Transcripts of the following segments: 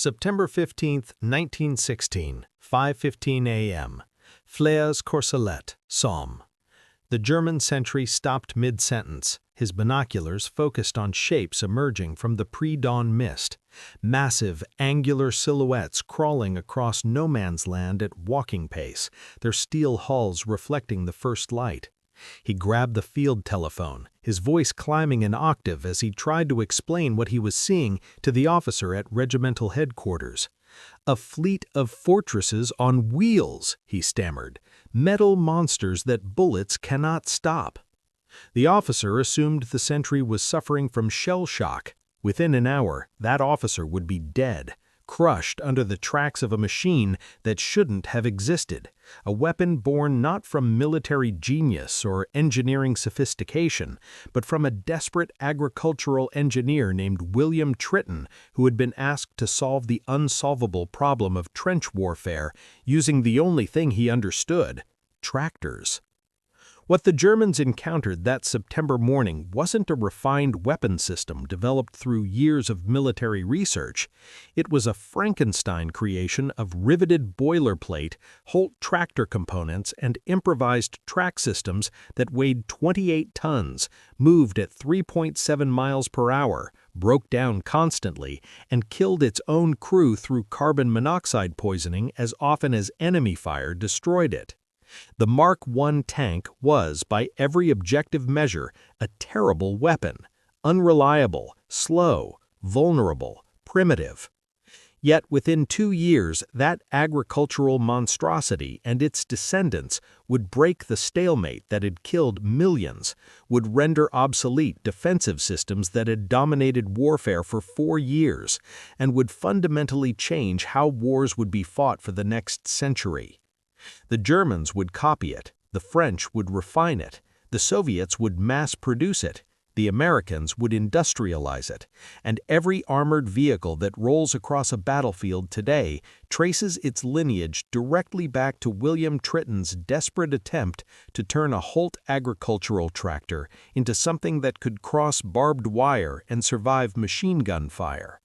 September 15, 1916, 5:15 a.m. Flers Courcelette, Somme. The German sentry stopped mid-sentence, his binoculars focused on shapes emerging from the pre-dawn mist, massive, angular silhouettes crawling across no man's land at walking pace, their steel hulls reflecting the first light. He grabbed the field telephone, his voice climbing an octave as he tried to explain what he was seeing to the officer at regimental headquarters. "A fleet of fortresses on wheels," he stammered, "metal monsters that bullets cannot stop." The officer assumed the sentry was suffering from shell shock. Within an hour, that officer would be dead, crushed under the tracks of a machine that shouldn't have existed, a weapon born not from military genius or engineering sophistication, but from a desperate agricultural engineer named William Triton, who had been asked to solve the unsolvable problem of trench warfare using the only thing he understood: tractors. What the Germans encountered that September morning wasn't a refined weapon system developed through years of military research. It was a Frankenstein creation of riveted boilerplate, Holt tractor components, and improvised track systems that weighed 28 tons, moved at 3.7 miles per hour, broke down constantly, and killed its own crew through carbon monoxide poisoning as often as enemy fire destroyed it. The Mark I tank was, by every objective measure, a terrible weapon, unreliable, slow, vulnerable, primitive. Yet within 2 years, that agricultural monstrosity and its descendants would break the stalemate that had killed millions, would render obsolete defensive systems that had dominated warfare for 4 years, and would fundamentally change how wars would be fought for the next century. The Germans would copy it, the French would refine it, the Soviets would mass-produce it, the Americans would industrialize it, and every armored vehicle that rolls across a battlefield today traces its lineage directly back to William Triton's desperate attempt to turn a Holt agricultural tractor into something that could cross barbed wire and survive machine gun fire.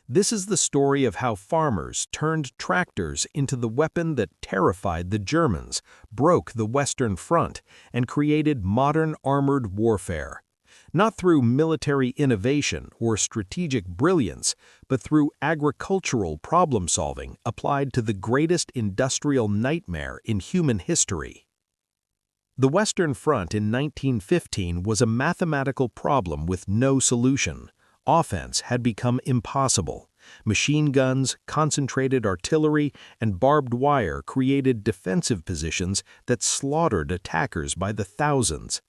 This is the story of how farmers turned tractors into the weapon that terrified the Germans, broke the Western Front, and created modern armored warfare. Not through military innovation or strategic brilliance, but through agricultural problem-solving applied to the greatest industrial nightmare in human history. The Western Front in 1915 was a mathematical problem with no solution. Offense had become impossible. Machine guns, concentrated artillery, and barbed wire created defensive positions that slaughtered attackers by the thousands.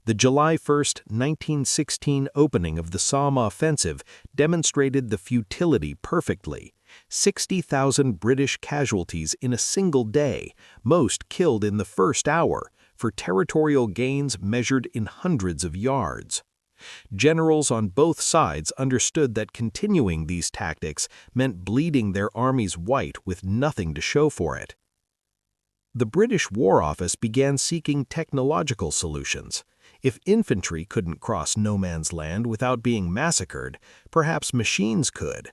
The July 1, 1916 opening of the Somme offensive demonstrated the futility perfectly. 60,000 British casualties in a single day, most killed in the first hour, for territorial gains measured in hundreds of yards. Generals on both sides understood that continuing these tactics meant bleeding their armies white with nothing to show for it. The British War Office began seeking technological solutions. If infantry couldn't cross no man's land without being massacred, perhaps machines could.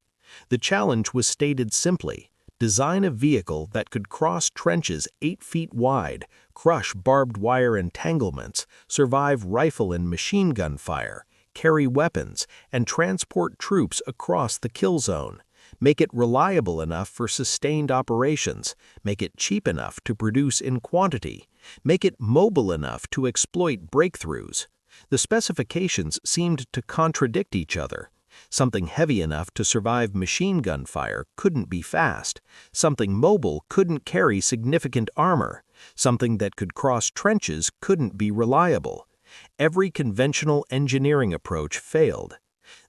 The challenge was stated simply: design a vehicle that could cross trenches 8 feet wide, crush barbed wire entanglements, survive rifle and machine gun fire, carry weapons, and transport troops across the kill zone. Make it reliable enough for sustained operations, make it cheap enough to produce in quantity, make it mobile enough to exploit breakthroughs. The specifications seemed to contradict each other. Something heavy enough to survive machine gun fire couldn't be fast. Something mobile couldn't carry significant armor. Something that could cross trenches couldn't be reliable. Every conventional engineering approach failed.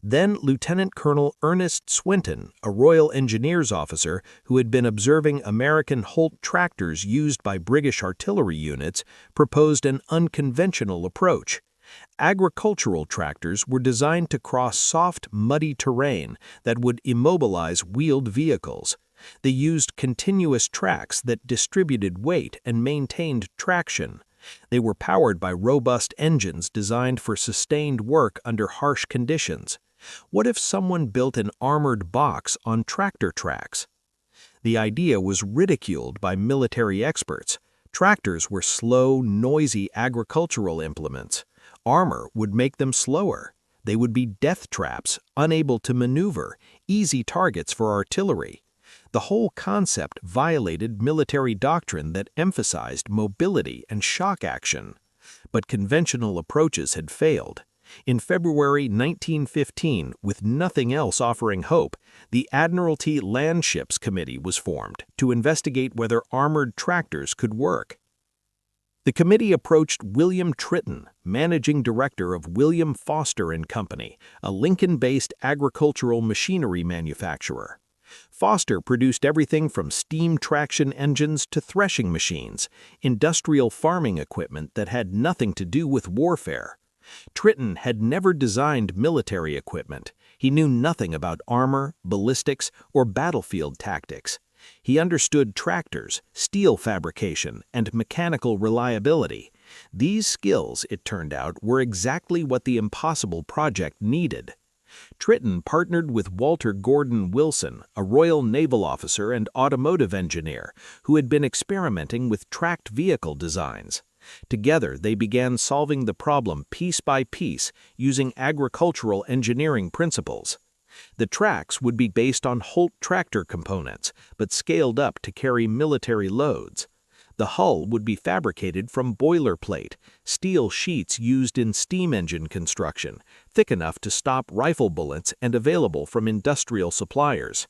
Then Lieutenant Colonel Ernest Swinton, a Royal Engineers officer who had been observing American Holt tractors used by British artillery units, proposed an unconventional approach. Agricultural tractors were designed to cross soft, muddy terrain that would immobilize wheeled vehicles. They used continuous tracks that distributed weight and maintained traction. They were powered by robust engines designed for sustained work under harsh conditions. What if someone built an armored box on tractor tracks? The idea was ridiculed by military experts. Tractors were slow, noisy agricultural implements. Armor would make them slower. They would be death traps, unable to maneuver, easy targets for artillery. The whole concept violated military doctrine that emphasized mobility and shock action. But conventional approaches had failed. In February 1915, with nothing else offering hope, the Admiralty Land Ships Committee was formed to investigate whether armored tractors could work. The committee approached William Tritton, managing director of William Foster and Company, a Lincoln-based agricultural machinery manufacturer. Foster produced everything from steam traction engines to threshing machines, industrial farming equipment that had nothing to do with warfare. Tritton had never designed military equipment. He knew nothing about armor, ballistics, or battlefield tactics. He understood tractors, steel fabrication, and mechanical reliability. These skills, it turned out, were exactly what the impossible project needed. Tritton partnered with Walter Gordon Wilson, a Royal Naval officer and automotive engineer, who had been experimenting with tracked vehicle designs. Together, they began solving the problem piece by piece using agricultural engineering principles. The tracks would be based on Holt tractor components, but scaled up to carry military loads. The hull would be fabricated from boilerplate, steel sheets used in steam engine construction, thick enough to stop rifle bullets and available from industrial suppliers.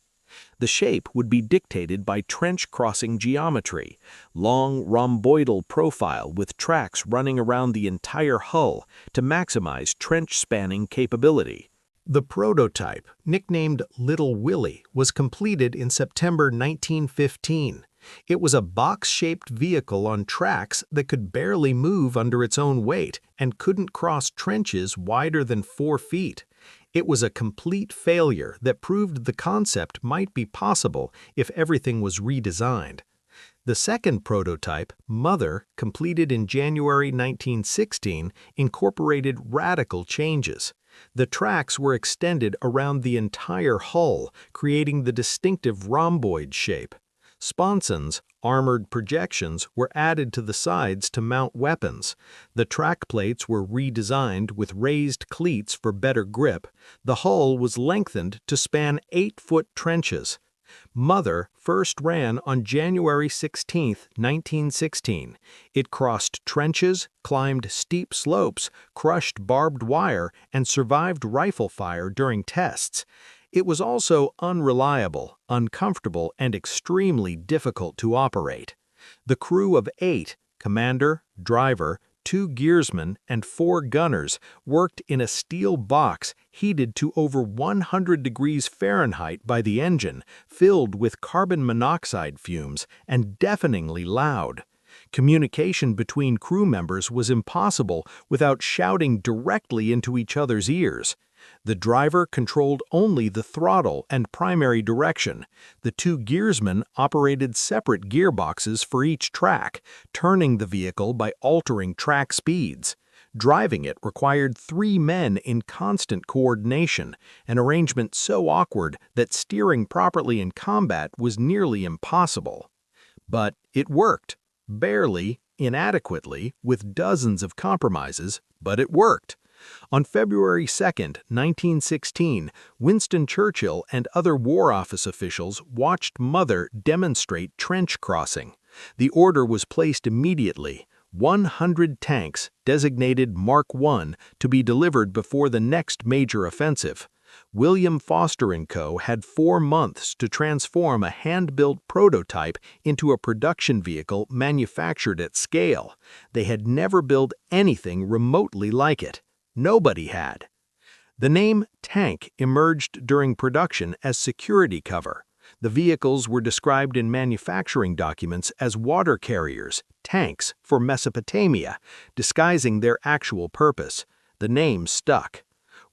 The shape would be dictated by trench-crossing geometry, long rhomboidal profile with tracks running around the entire hull to maximize trench-spanning capability. The prototype, nicknamed Little Willie, was completed in September 1915. It was a box-shaped vehicle on tracks that could barely move under its own weight and couldn't cross trenches wider than 4 feet. It was a complete failure that proved the concept might be possible if everything was redesigned. The second prototype, Mother, completed in January 1916, incorporated radical changes. The tracks were extended around the entire hull, creating the distinctive rhomboid shape. Sponsons, armored projections, were added to the sides to mount weapons. The track plates were redesigned with raised cleats for better grip. The hull was lengthened to span 8-foot trenches. Mother first ran on January 16, 1916. It crossed trenches, climbed steep slopes, crushed barbed wire, and survived rifle fire during tests. It was also unreliable, uncomfortable, and extremely difficult to operate. The crew of 8, commander, driver, 2 gearsmen, and 4 gunners, worked in a steel box heated to over 100 degrees Fahrenheit by the engine, filled with carbon monoxide fumes, and deafeningly loud. Communication between crew members was impossible without shouting directly into each other's ears. The driver controlled only the throttle and primary direction. The 2 gearsmen operated separate gearboxes for each track, turning the vehicle by altering track speeds. Driving it required 3 men in constant coordination, an arrangement so awkward that steering properly in combat was nearly impossible. But it worked. Barely, inadequately, with dozens of compromises, but it worked. On February 2, 1916, Winston Churchill and other War Office officials watched Mother demonstrate trench crossing. The order was placed immediately: 100 tanks, designated Mark I, to be delivered before the next major offensive. William Foster & Co. had 4 months to transform a hand-built prototype into a production vehicle manufactured at scale. They had never built anything remotely like it. Nobody had. The name tank emerged during production as security cover. The vehicles were described in manufacturing documents as water carriers, tanks for Mesopotamia, disguising their actual purpose. The name stuck.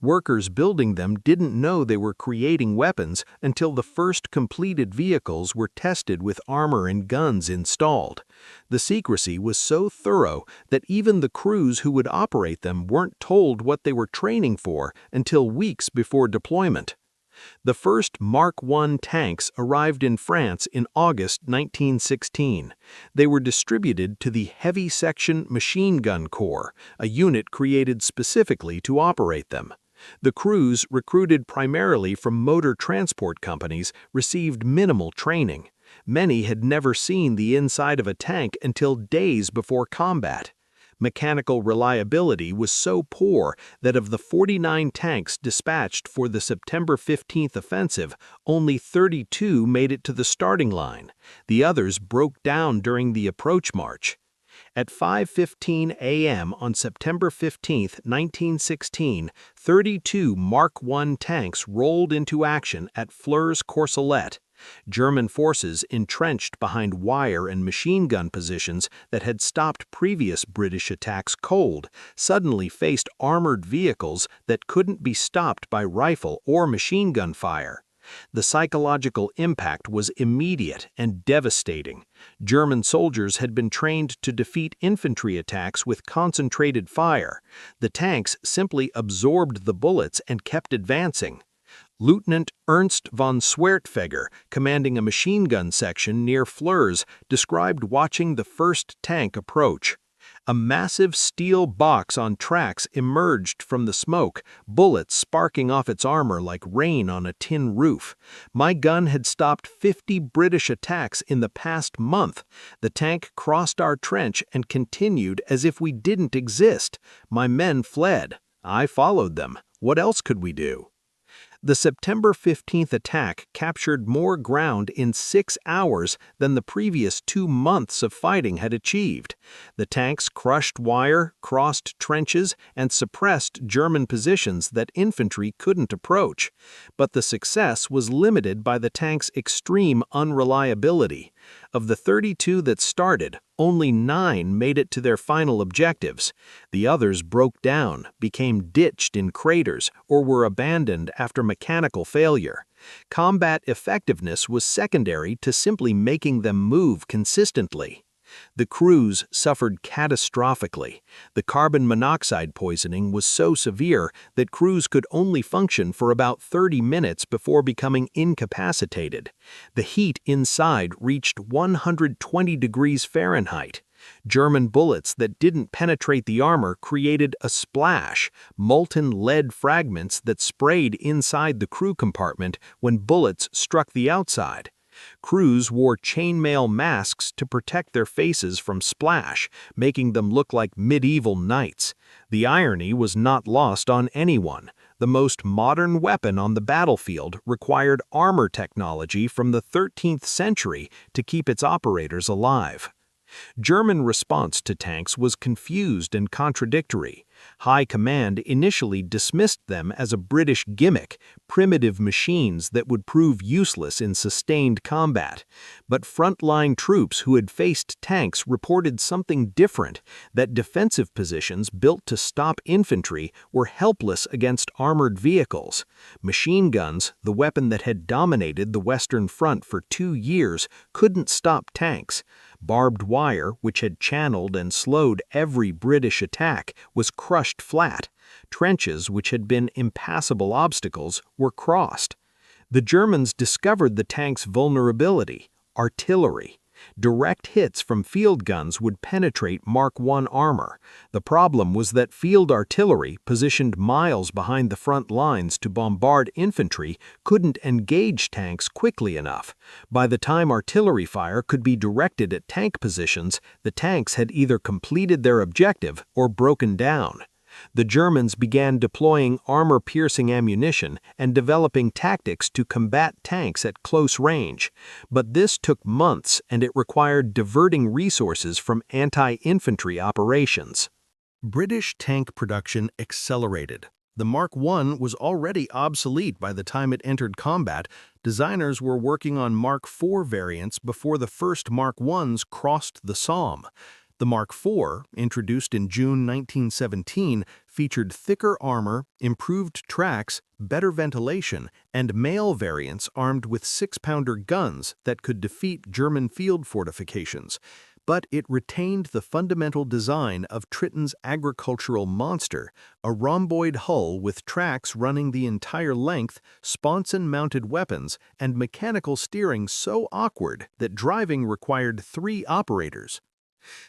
Workers building them didn't know they were creating weapons until the first completed vehicles were tested with armor and guns installed. The secrecy was so thorough that even the crews who would operate them weren't told what they were training for until weeks before deployment. The first Mark I tanks arrived in France in August 1916. They were distributed to the Heavy Section Machine Gun Corps, a unit created specifically to operate them. The crews, recruited primarily from motor transport companies, received minimal training. Many had never seen the inside of a tank until days before combat. Mechanical reliability was so poor that of the 49 tanks dispatched for the September 15th offensive, only 32 made it to the starting line. The others broke down during the approach march. At 5:15 a.m. on September 15, 1916, 32 Mark I tanks rolled into action at Flers-Courcelette. German forces entrenched behind wire and machine gun positions that had stopped previous British attacks cold suddenly faced armored vehicles that couldn't be stopped by rifle or machine gun fire. The psychological impact was immediate and devastating. German soldiers had been trained to defeat infantry attacks with concentrated fire. The tanks simply absorbed the bullets and kept advancing. Lieutenant Ernst von Swertfeger, commanding a machine gun section near Flers, described watching the first tank approach. A massive steel box on tracks emerged from the smoke, bullets sparking off its armor like rain on a tin roof. My gun had stopped 50 British attacks in the past month. The tank crossed our trench and continued as if we didn't exist. My men fled. I followed them. What else could we do? The September 15th attack captured more ground in 6 hours than the previous 2 months of fighting had achieved. The tanks crushed wire, crossed trenches, and suppressed German positions that infantry couldn't approach. But the success was limited by the tanks' extreme unreliability. Of the 32 that started, only 9 made it to their final objectives. The others broke down, became ditched in craters, or were abandoned after mechanical failure. Combat effectiveness was secondary to simply making them move consistently. The crews suffered catastrophically. The carbon monoxide poisoning was so severe that crews could only function for about 30 minutes before becoming incapacitated. The heat inside reached 120 degrees Fahrenheit. German bullets that didn't penetrate the armor created a splash, molten lead fragments that sprayed inside the crew compartment when bullets struck the outside. Crews wore chainmail masks to protect their faces from splash, making them look like medieval knights. The irony was not lost on anyone. The most modern weapon on the battlefield required armor technology from the 13th century to keep its operators alive. German response to tanks was confused and contradictory. High Command initially dismissed them as a British gimmick, primitive machines that would prove useless in sustained combat. But frontline troops who had faced tanks reported something different, that defensive positions built to stop infantry were helpless against armored vehicles. Machine guns, the weapon that had dominated the Western Front for 2 years, couldn't stop tanks. Barbed wire, which had channeled and slowed every British attack, was crushed flat. Trenches, which had been impassable obstacles, were crossed. The Germans discovered the tank's vulnerability: artillery. Direct hits from field guns would penetrate Mark I armor. The problem was that field artillery, positioned miles behind the front lines to bombard infantry, couldn't engage tanks quickly enough. By the time artillery fire could be directed at tank positions, the tanks had either completed their objective or broken down. The Germans began deploying armor-piercing ammunition and developing tactics to combat tanks at close range. But this took months, and it required diverting resources from anti-infantry operations. British tank production accelerated. The Mark I was already obsolete by the time it entered combat. Designers were working on Mark IV variants before the first Mark Is crossed the Somme. The Mark IV, introduced in June 1917, featured thicker armor, improved tracks, better ventilation, and male variants armed with 6-pounder guns that could defeat German field fortifications. But it retained the fundamental design of Tritton's agricultural monster, a rhomboid hull with tracks running the entire length, sponson-mounted weapons, and mechanical steering so awkward that driving required 3 operators.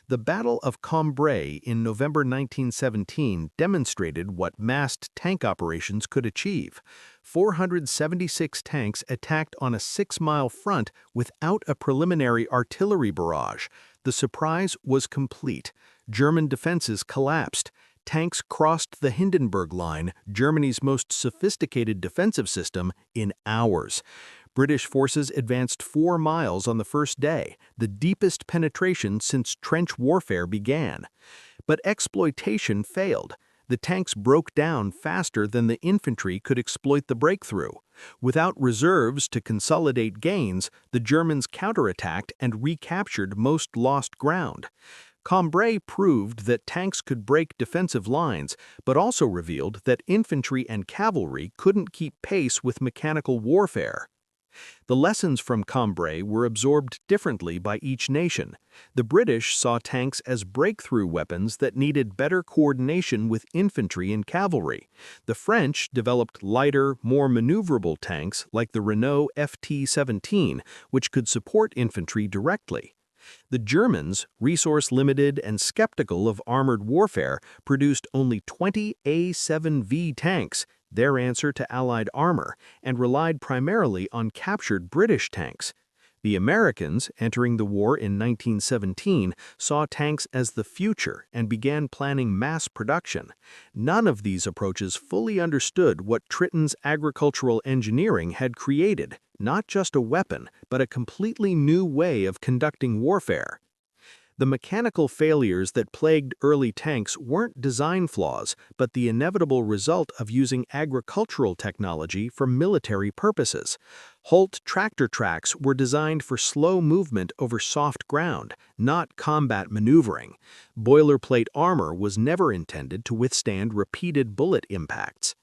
The Battle of Cambrai in November 1917 demonstrated what massed tank operations could achieve. 476 tanks attacked on a 6-mile front without a preliminary artillery barrage. The surprise was complete. German defenses collapsed. Tanks crossed the Hindenburg Line, Germany's most sophisticated defensive system, in hours. British forces advanced 4 miles on the first day, the deepest penetration since trench warfare began. But exploitation failed. The tanks broke down faster than the infantry could exploit the breakthrough. Without reserves to consolidate gains, the Germans counterattacked and recaptured most lost ground. Cambrai proved that tanks could break defensive lines, but also revealed that infantry and cavalry couldn't keep pace with mechanical warfare. The lessons from Cambrai were absorbed differently by each nation. The British saw tanks as breakthrough weapons that needed better coordination with infantry and cavalry. The French developed lighter, more maneuverable tanks like the Renault FT-17, which could support infantry directly. The Germans, resource-limited and skeptical of armored warfare, produced only 20 A-7V tanks, their answer to Allied armor, and relied primarily on captured British tanks. The Americans, entering the war in 1917, saw tanks as the future and began planning mass production. None of these approaches fully understood what Tritton's agricultural engineering had created, not just a weapon, but a completely new way of conducting warfare. The mechanical failures that plagued early tanks weren't design flaws, but the inevitable result of using agricultural technology for military purposes. Holt tractor tracks were designed for slow movement over soft ground, not combat maneuvering. Boilerplate armor was never intended to withstand repeated bullet impacts.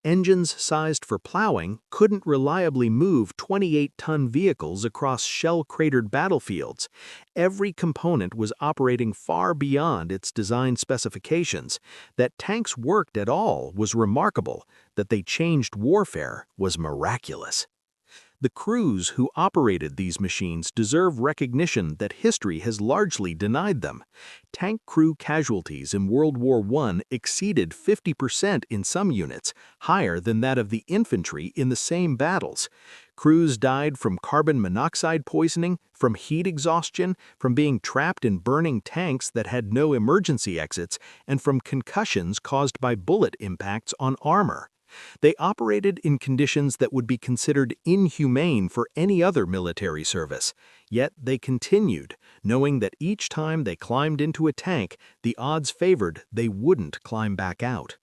Engines sized for plowing couldn't reliably move 28-ton vehicles across shell-cratered battlefields. Every component was operating far beyond its design specifications. That tanks worked at all was remarkable. That they changed warfare was miraculous. The crews who operated these machines deserve recognition that history has largely denied them. Tank crew casualties in World War I exceeded 50% in some units, higher than that of the infantry in the same battles. Crews died from carbon monoxide poisoning, from heat exhaustion, from being trapped in burning tanks that had no emergency exits, and from concussions caused by bullet impacts on armor. They operated in conditions that would be considered inhumane for any other military service. Yet they continued, knowing that each time they climbed into a tank, the odds favored they wouldn't climb back out.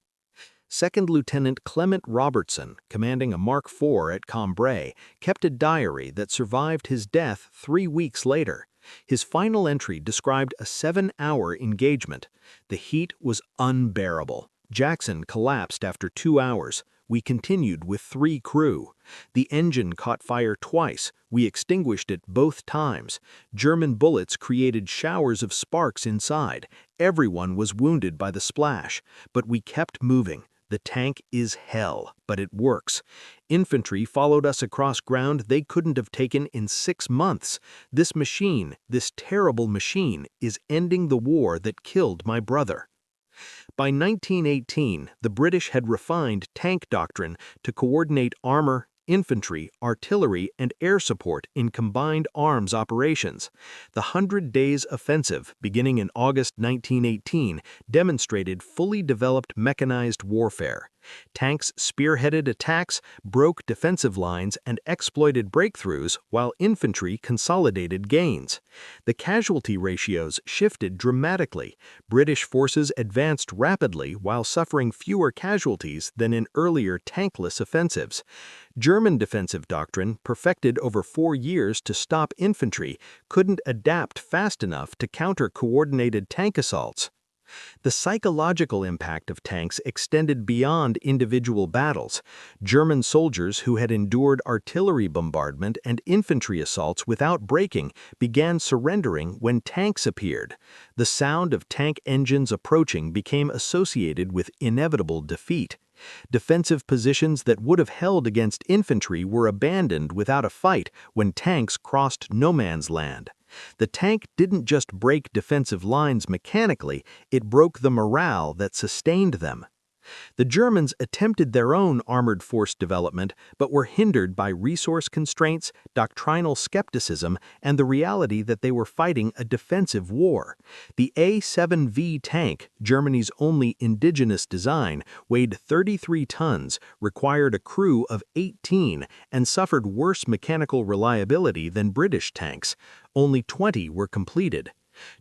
Second Lieutenant Clement Robertson, commanding a Mark IV at Cambrai, kept a diary that survived his death 3 weeks later. His final entry described a 7-hour engagement. The heat was unbearable. Jackson collapsed after 2 hours. We continued with 3 crew. The engine caught fire twice. We extinguished it both times. German bullets created showers of sparks inside. Everyone was wounded by the splash. But we kept moving. The tank is hell, but it works. Infantry followed us across ground they couldn't have taken in 6 months. This machine, this terrible machine, is ending the war that killed my brother. By 1918, the British had refined tank doctrine to coordinate armor, infantry, artillery, and air support in combined arms operations. The 100 Days Offensive, beginning in August 1918, demonstrated fully developed mechanized warfare. Tanks spearheaded attacks, broke defensive lines, and exploited breakthroughs, while infantry consolidated gains. The casualty ratios shifted dramatically. British forces advanced rapidly while suffering fewer casualties than in earlier tankless offensives. German defensive doctrine, perfected over 4 years to stop infantry, couldn't adapt fast enough to counter coordinated tank assaults. The psychological impact of tanks extended beyond individual battles. German soldiers who had endured artillery bombardment and infantry assaults without breaking began surrendering when tanks appeared. The sound of tank engines approaching became associated with inevitable defeat. Defensive positions that would have held against infantry were abandoned without a fight when tanks crossed no man's land. The tank didn't just break defensive lines mechanically, it broke the morale that sustained them. The Germans attempted their own armored force development, but were hindered by resource constraints, doctrinal skepticism, and the reality that they were fighting a defensive war. The A7V tank, Germany's only indigenous design, weighed 33 tons, required a crew of 18, and suffered worse mechanical reliability than British tanks. Only 20 were completed.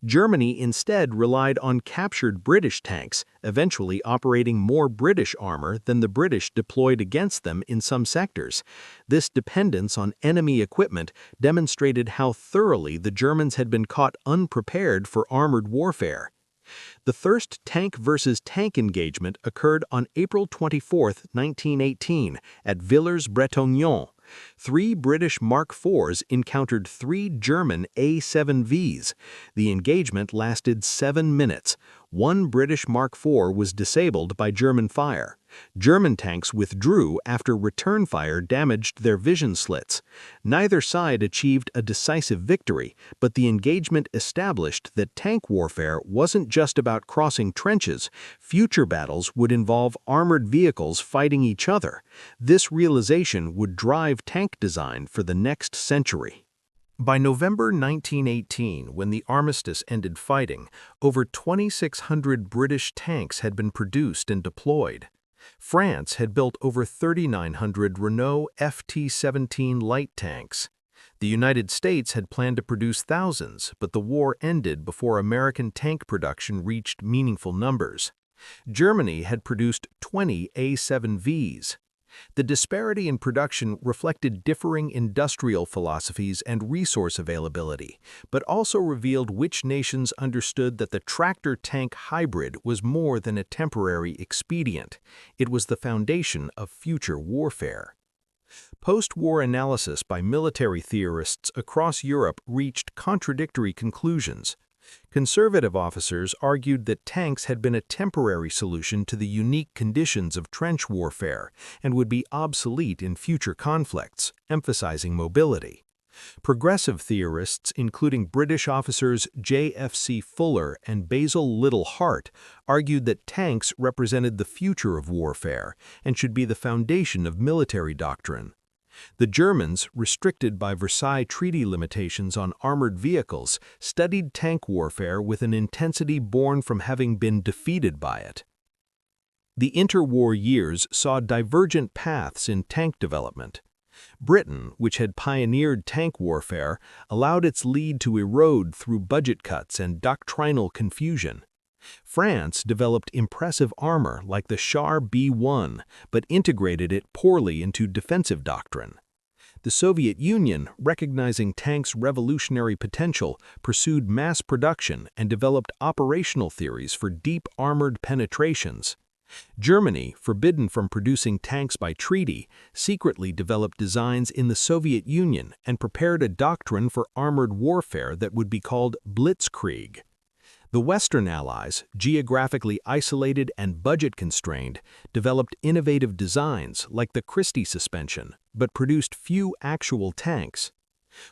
Germany instead relied on captured British tanks, eventually operating more British armor than the British deployed against them in some sectors. This dependence on enemy equipment demonstrated how thoroughly the Germans had been caught unprepared for armored warfare. The first tank versus tank engagement occurred on April 24, 1918, at Villers-Bretonneux. 3 British Mark IVs encountered 3 German A7Vs. The engagement lasted 7 minutes. 1 British Mark IV was disabled by German fire. German tanks withdrew after return fire damaged their vision slits. Neither side achieved a decisive victory, but the engagement established that tank warfare wasn't just about crossing trenches. Future battles would involve armored vehicles fighting each other. This realization would drive tank design for the next century. By November 1918, when the armistice ended fighting, over 2,600 British tanks had been produced and deployed. France had built over 3,900 Renault FT-17 light tanks. The United States had planned to produce thousands, but the war ended before American tank production reached meaningful numbers. Germany had produced 20 A7Vs. The disparity in production reflected differing industrial philosophies and resource availability, but also revealed which nations understood that the tractor-tank hybrid was more than a temporary expedient. It was the foundation of future warfare. Post-war analysis by military theorists across Europe reached contradictory conclusions. Conservative officers argued that tanks had been a temporary solution to the unique conditions of trench warfare and would be obsolete in future conflicts, emphasizing mobility. Progressive theorists, including British officers J.F.C. Fuller and Basil Liddell Hart, argued that tanks represented the future of warfare and should be the foundation of military doctrine. The Germans, restricted by Versailles Treaty limitations on armored vehicles, studied tank warfare with an intensity born from having been defeated by it. The interwar years saw divergent paths in tank development. Britain, which had pioneered tank warfare, allowed its lead to erode through budget cuts and doctrinal confusion. France developed impressive armor like the Char B-1, but integrated it poorly into defensive doctrine. The Soviet Union, recognizing tanks' revolutionary potential, pursued mass production and developed operational theories for deep armored penetrations. Germany, forbidden from producing tanks by treaty, secretly developed designs in the Soviet Union and prepared a doctrine for armored warfare that would be called Blitzkrieg. The Western Allies, geographically isolated and budget-constrained, developed innovative designs like the Christie suspension, but produced few actual tanks.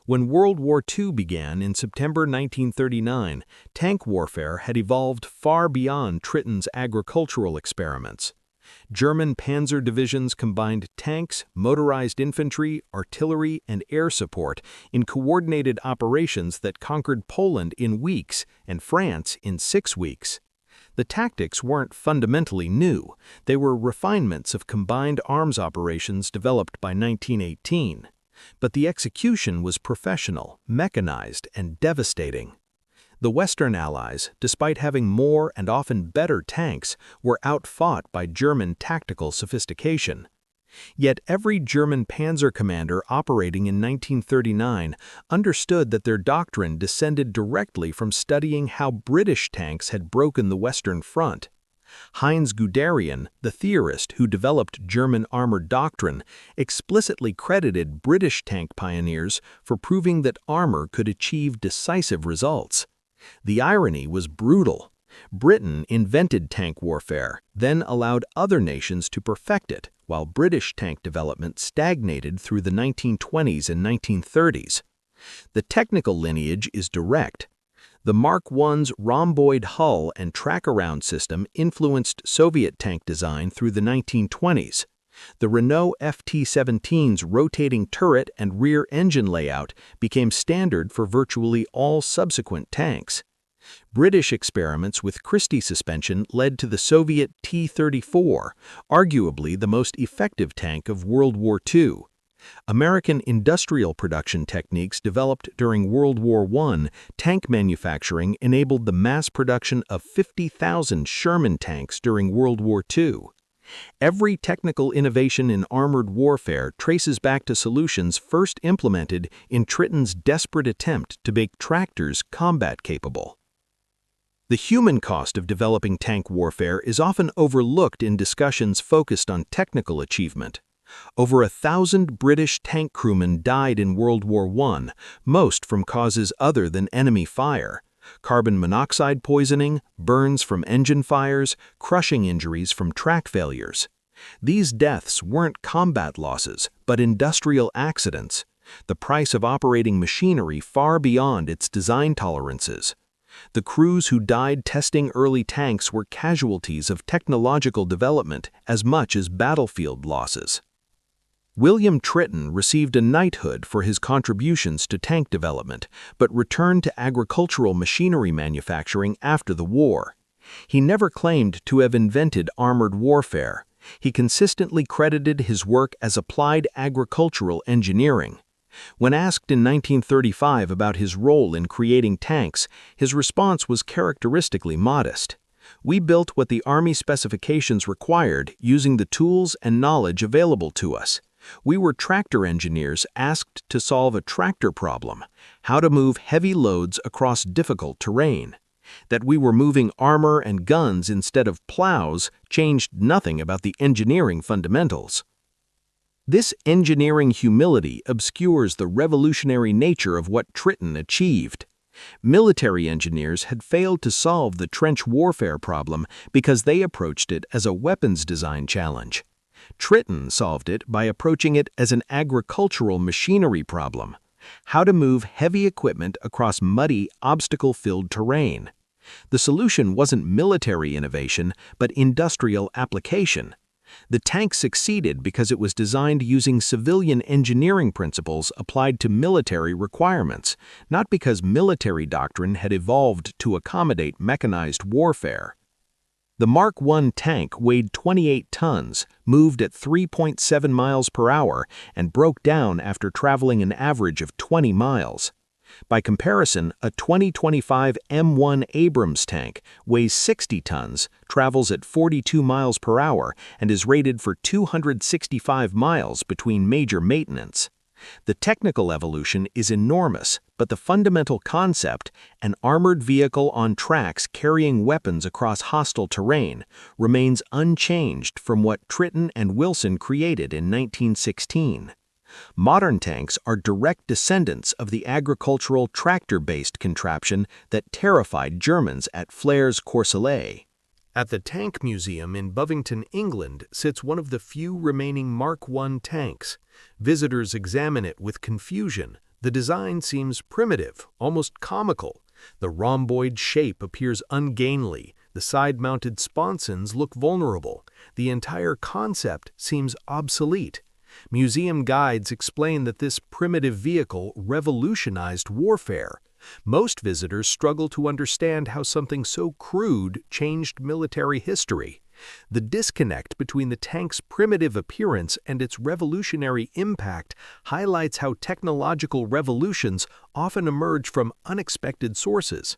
When World War II began in September 1939, tank warfare had evolved far beyond Tritton's agricultural experiments. German Panzer divisions combined tanks, motorized infantry, artillery, and air support in coordinated operations that conquered Poland in weeks and France in 6 weeks. The tactics weren't fundamentally new, they were refinements of combined arms operations developed by 1918. But the execution was professional, mechanized, and devastating. The Western Allies, despite having more and often better tanks, were outfought by German tactical sophistication. Yet every German panzer commander operating in 1939 understood that their doctrine descended directly from studying how British tanks had broken the Western Front. Heinz Guderian, the theorist who developed German armored doctrine, explicitly credited British tank pioneers for proving that armor could achieve decisive results. The irony was brutal. Britain invented tank warfare, then allowed other nations to perfect it, while British tank development stagnated through the 1920s and 1930s. The technical lineage is direct. The Mark I's rhomboid hull and track-around system influenced Soviet tank design through the 1920s. The Renault FT-17's rotating turret and rear engine layout became standard for virtually all subsequent tanks. British experiments with Christie suspension led to the Soviet T-34, arguably the most effective tank of World War II. American industrial production techniques developed during World War I tank manufacturing enabled the mass production of 50,000 Sherman tanks during World War II. Every technical innovation in armored warfare traces back to solutions first implemented in Tritton's desperate attempt to make tractors combat-capable. The human cost of developing tank warfare is often overlooked in discussions focused on technical achievement. Over 1,000 British tank crewmen died in World War I, most from causes other than enemy fire. Carbon monoxide poisoning, burns from engine fires, crushing injuries from track failures. These deaths weren't combat losses, but industrial accidents, the price of operating machinery far beyond its design tolerances. The crews who died testing early tanks were casualties of technological development as much as battlefield losses. William Tritton received a knighthood for his contributions to tank development, but returned to agricultural machinery manufacturing after the war. He never claimed to have invented armored warfare. He consistently credited his work as applied agricultural engineering. When asked in 1935 about his role in creating tanks, his response was characteristically modest. "We built what the Army specifications required using the tools and knowledge available to us. We were tractor engineers asked to solve a tractor problem, how to move heavy loads across difficult terrain. That we were moving armor and guns instead of plows changed nothing about the engineering fundamentals." This engineering humility obscures the revolutionary nature of what Tritton achieved. Military engineers had failed to solve the trench warfare problem because they approached it as a weapons design challenge. Tritton solved it by approaching it as an agricultural machinery problem, how to move heavy equipment across muddy, obstacle-filled terrain. The solution wasn't military innovation, but industrial application. The tank succeeded because it was designed using civilian engineering principles applied to military requirements, not because military doctrine had evolved to accommodate mechanized warfare. The Mark I tank weighed 28 tons, moved at 3.7 miles per hour, and broke down after traveling an average of 20 miles. By comparison, a 2025 M1 Abrams tank weighs 60 tons, travels at 42 miles per hour, and is rated for 265 miles between major maintenance. The technical evolution is enormous, but the fundamental concept, an armored vehicle on tracks carrying weapons across hostile terrain, remains unchanged from what Tritton and Wilson created in 1916. Modern tanks are direct descendants of the agricultural tractor-based contraption that terrified Germans at Flers Courcelette. At the Tank Museum in Bovington, England, sits one of the few remaining Mark I tanks. Visitors examine it with confusion. The design seems primitive, almost comical. The rhomboid shape appears ungainly. The side-mounted sponsons look vulnerable. The entire concept seems obsolete. Museum guides explain that this primitive vehicle revolutionized warfare. Most visitors struggle to understand how something so crude changed military history. The disconnect between the tank's primitive appearance and its revolutionary impact highlights how technological revolutions often emerge from unexpected sources.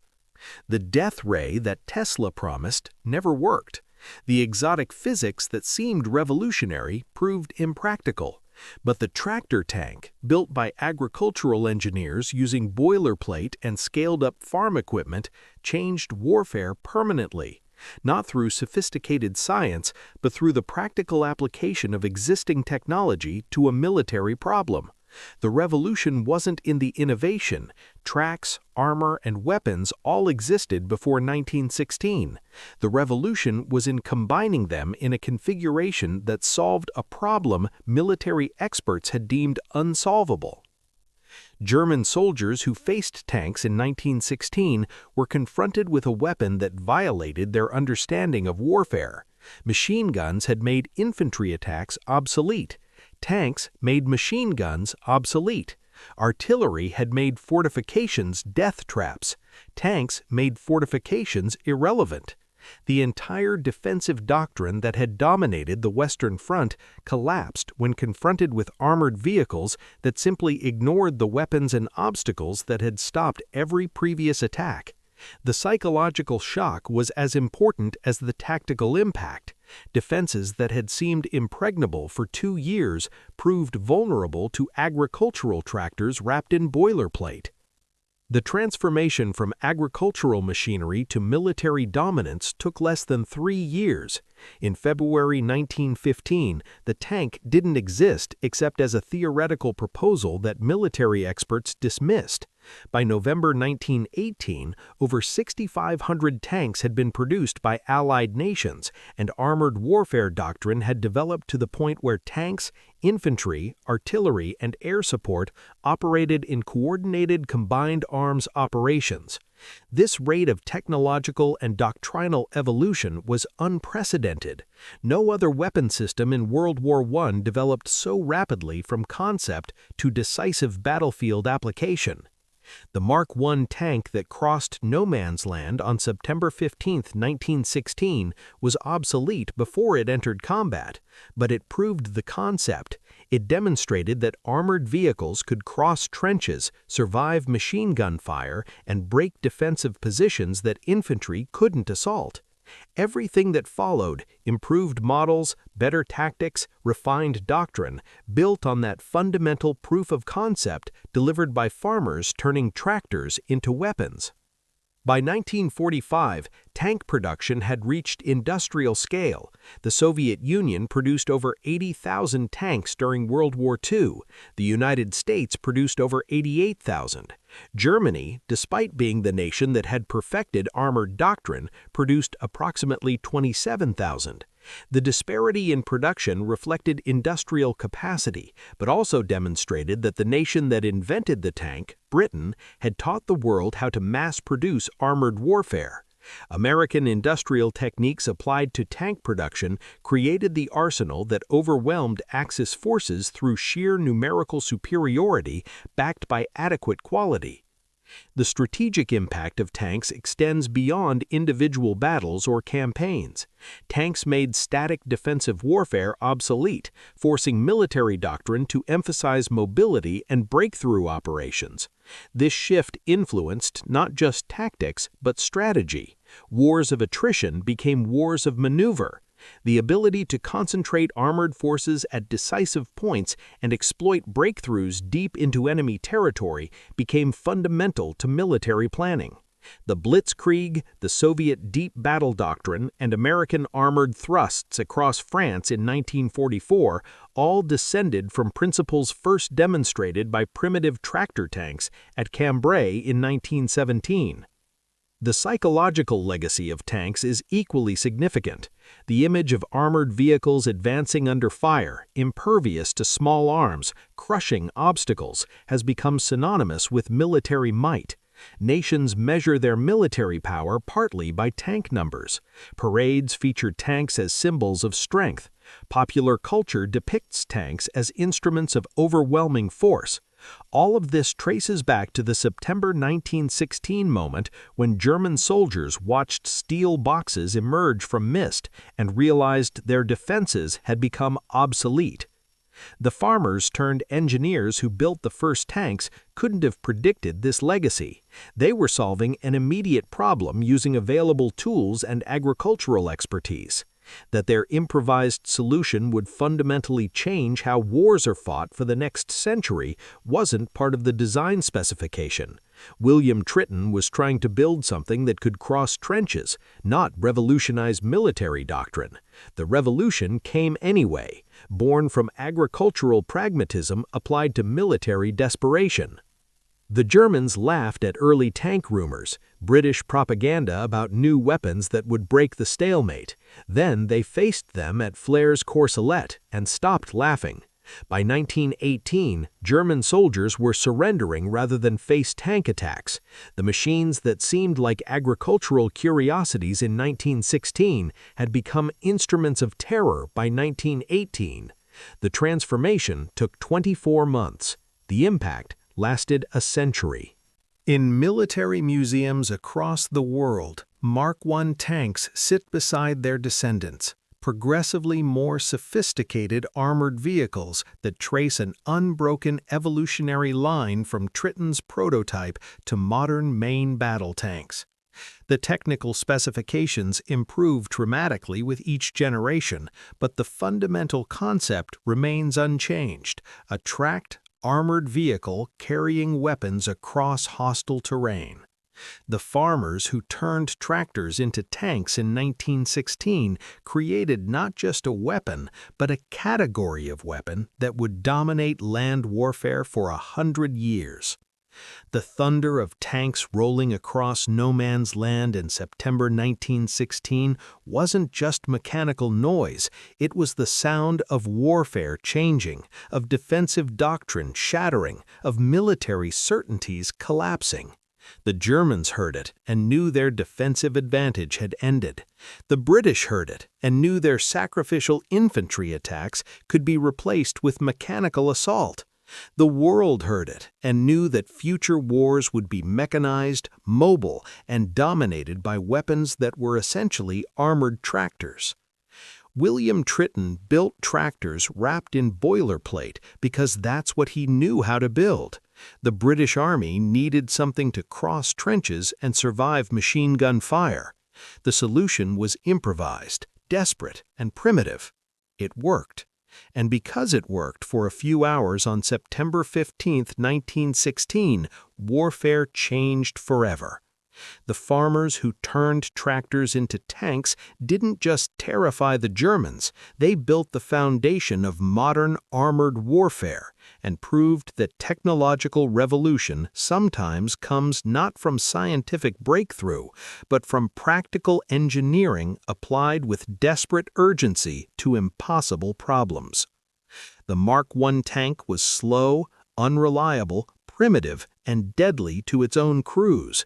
The death ray that Tesla promised never worked. The exotic physics that seemed revolutionary proved impractical. But the tractor tank, built by agricultural engineers using boilerplate and scaled-up farm equipment, changed warfare permanently. Not through sophisticated science, but through the practical application of existing technology to a military problem. The revolution wasn't in the innovation. Tracks, armor, and weapons all existed before 1916. The revolution was in combining them in a configuration that solved a problem military experts had deemed unsolvable. German soldiers who faced tanks in 1916 were confronted with a weapon that violated their understanding of warfare. Machine guns had made infantry attacks obsolete. Tanks made machine guns obsolete. Artillery had made fortifications death traps. Tanks made fortifications irrelevant. The entire defensive doctrine that had dominated the Western Front collapsed when confronted with armored vehicles that simply ignored the weapons and obstacles that had stopped every previous attack. The psychological shock was as important as the tactical impact. Defenses that had seemed impregnable for 2 years proved vulnerable to agricultural tractors wrapped in boilerplate. The transformation from agricultural machinery to military dominance took less than 3 years. In February 1915, the tank didn't exist except as a theoretical proposal that military experts dismissed. By November 1918, over 6,500 tanks had been produced by Allied nations, and armored warfare doctrine had developed to the point where tanks, infantry, artillery, and air support operated in coordinated combined arms operations. This rate of technological and doctrinal evolution was unprecedented. No other weapon system in World War I developed so rapidly from concept to decisive battlefield application. The Mark I tank that crossed no man's land on September 15, 1916, was obsolete before it entered combat, but it proved the concept. It demonstrated that armored vehicles could cross trenches, survive machine gun fire, and break defensive positions that infantry couldn't assault. Everything that followed, improved models, better tactics, refined doctrine, built on that fundamental proof of concept delivered by farmers turning tractors into weapons. By 1945, tank production had reached industrial scale. The Soviet Union produced over 80,000 tanks during World War II. The United States produced over 88,000. Germany, despite being the nation that had perfected armored doctrine, produced approximately 27,000. The disparity in production reflected industrial capacity, but also demonstrated that the nation that invented the tank, Britain, had taught the world how to mass-produce armored warfare. American industrial techniques applied to tank production created the arsenal that overwhelmed Axis forces through sheer numerical superiority backed by adequate quality. The strategic impact of tanks extends beyond individual battles or campaigns. Tanks made static defensive warfare obsolete, forcing military doctrine to emphasize mobility and breakthrough operations. This shift influenced not just tactics, but strategy. Wars of attrition became wars of maneuver. The ability to concentrate armored forces at decisive points and exploit breakthroughs deep into enemy territory became fundamental to military planning. The Blitzkrieg, the Soviet deep battle doctrine, and American armored thrusts across France in 1944 all descended from principles first demonstrated by primitive tractor tanks at Cambrai in 1917. The psychological legacy of tanks is equally significant. The image of armored vehicles advancing under fire, impervious to small arms, crushing obstacles, has become synonymous with military might. Nations measure their military power partly by tank numbers. Parades feature tanks as symbols of strength. Popular culture depicts tanks as instruments of overwhelming force. All of this traces back to the September 1916 moment when German soldiers watched steel boxes emerge from mist and realized their defenses had become obsolete. The farmers turned engineers who built the first tanks couldn't have predicted this legacy. They were solving an immediate problem using available tools and agricultural expertise. That their improvised solution would fundamentally change how wars are fought for the next century wasn't part of the design specification. William Triton was trying to build something that could cross trenches, not revolutionize military doctrine. The revolution came anyway, born from agricultural pragmatism applied to military desperation. The Germans laughed at early tank rumors, British propaganda about new weapons that would break the stalemate. Then they faced them at Flair's Courcelette and stopped laughing. By 1918, German soldiers were surrendering rather than face tank attacks. The machines that seemed like agricultural curiosities in 1916 had become instruments of terror by 1918. The transformation took 24 months. The impact lasted a century. In military museums across the world, Mark I tanks sit beside their descendants, progressively more sophisticated armored vehicles that trace an unbroken evolutionary line from Triton's prototype to modern main battle tanks. The technical specifications improve dramatically with each generation, but the fundamental concept remains unchanged: a tracked, armored vehicle carrying weapons across hostile terrain. The farmers who turned tractors into tanks in 1916 created not just a weapon, but a category of weapon that would dominate land warfare for 100 years. The thunder of tanks rolling across no man's land in September 1916 wasn't just mechanical noise, it was the sound of warfare changing, of defensive doctrine shattering, of military certainties collapsing. The Germans heard it and knew their defensive advantage had ended. The British heard it and knew their sacrificial infantry attacks could be replaced with mechanical assault. The world heard it and knew that future wars would be mechanized, mobile, and dominated by weapons that were essentially armored tractors. William Triton built tractors wrapped in boilerplate because that's what he knew how to build. The British Army needed something to cross trenches and survive machine gun fire. The solution was improvised, desperate, and primitive. It worked. And because it worked for a few hours on September 15, 1916, warfare changed forever. The farmers who turned tractors into tanks didn't just terrify the Germans, they built the foundation of modern armored warfare and proved that technological revolution sometimes comes not from scientific breakthrough, but from practical engineering applied with desperate urgency to impossible problems. The Mark I tank was slow, unreliable, primitive, and deadly to its own crews.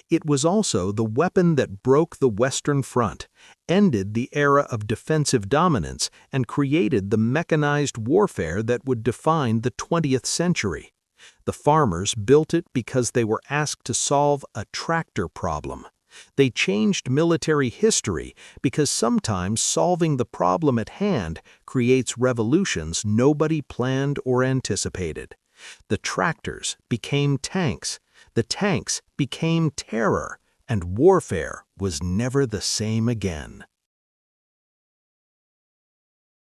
It was also the weapon that broke the Western Front, ended the era of defensive dominance, and created the mechanized warfare that would define the 20th century. The farmers built it because they were asked to solve a tractor problem. They changed military history because sometimes solving the problem at hand creates revolutions nobody planned or anticipated. The tractors became tanks. The tanks became terror, and warfare was never the same again.